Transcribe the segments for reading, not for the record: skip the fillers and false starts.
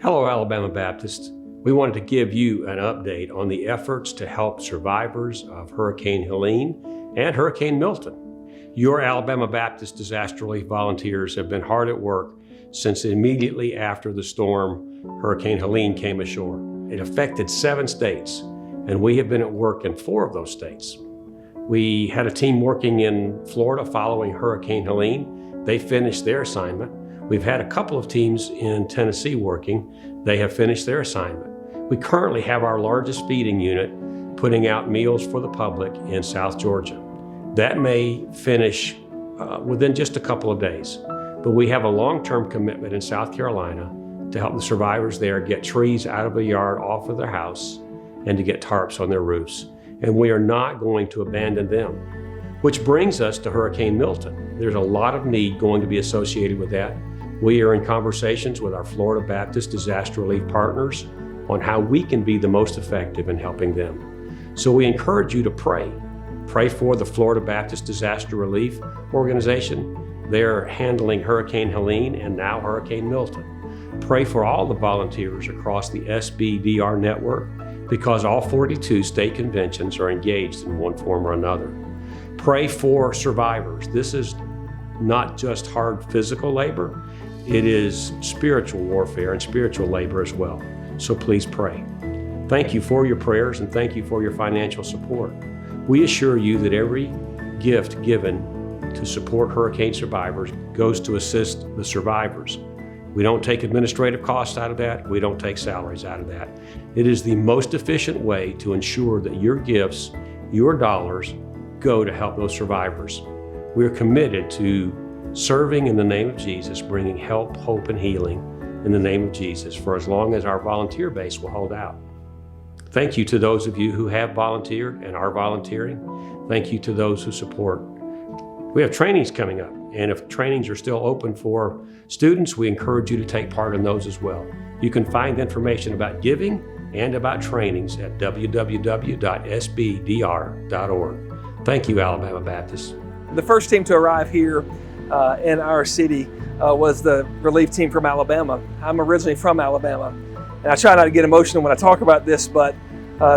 Hello, Alabama Baptist. We wanted to give you an update on the efforts to help survivors of Hurricane Helene and Hurricane Milton. Your Alabama Baptist disaster relief volunteers have been hard at work since immediately after the storm, Hurricane Helene came ashore. It affected 7 states, and we have been at work in 4 of those states. We had a team working in Florida following Hurricane Helene. They finished their assignment. We've had a couple of teams in Tennessee working. They have finished their assignment. We currently have our largest feeding unit putting out meals for the public in South Georgia. That may finish within just a couple of days, but we have a long-term commitment in South Carolina to help the survivors there get trees out of the yard off of their house and to get tarps on their roofs. And we are not going to abandon them. Which brings us to Hurricane Milton. There's a lot of need going to be associated with that. We are in conversations with our Florida Baptist disaster relief partners on how we can be the most effective in helping them. So we encourage you to pray. Pray for the Florida Baptist Disaster Relief Organization. They're handling Hurricane Helene and now Hurricane Milton. Pray for all the volunteers across the SBDR network because all 42 state conventions are engaged in one form or another. Pray for survivors. This is not just hard physical labor, it is spiritual warfare and spiritual labor as well. So please pray. Thank you for your prayers and thank you for your financial support. We assure you that every gift given to support hurricane survivors goes to assist the survivors. We don't take administrative costs out of that. We don't take salaries out of that. It is the most efficient way to ensure that your gifts, your dollars, go to help those survivors. We're committed to serving in the name of Jesus, bringing help, hope, and healing in the name of Jesus for as long as our volunteer base will hold out. Thank you to those of you who have volunteered and are volunteering. Thank you to those who support. We have trainings coming up, and if trainings are still open for students, we encourage you to take part in those as well. You can find information about giving and about trainings at www.sbdr.org. Thank you, Alabama Baptist. The first team to arrive here in our city was the relief team from Alabama. I'm originally from Alabama, and I try not to get emotional when I talk about this, but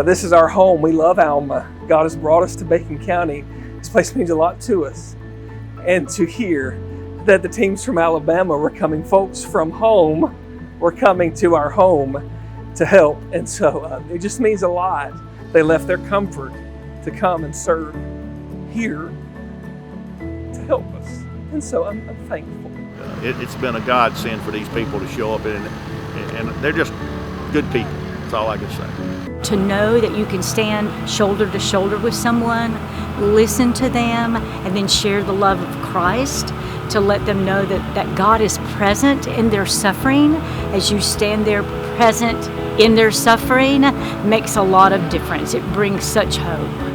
this is our home. We love Alma. God has brought us to Bacon County. This place means a lot to us. And to hear that the teams from Alabama were coming, folks from home were coming to our home to help. And so it just means a lot. They left their comfort to come and serve here to help us. And so I'm thankful. It's been a godsend for these people to show up, and they're just good people. That's all I can say. To know that you can stand shoulder to shoulder with someone, listen to them, and then share the love of Christ, to let them know that God is present in their suffering as you stand there present in their suffering makes a lot of difference. It brings such hope.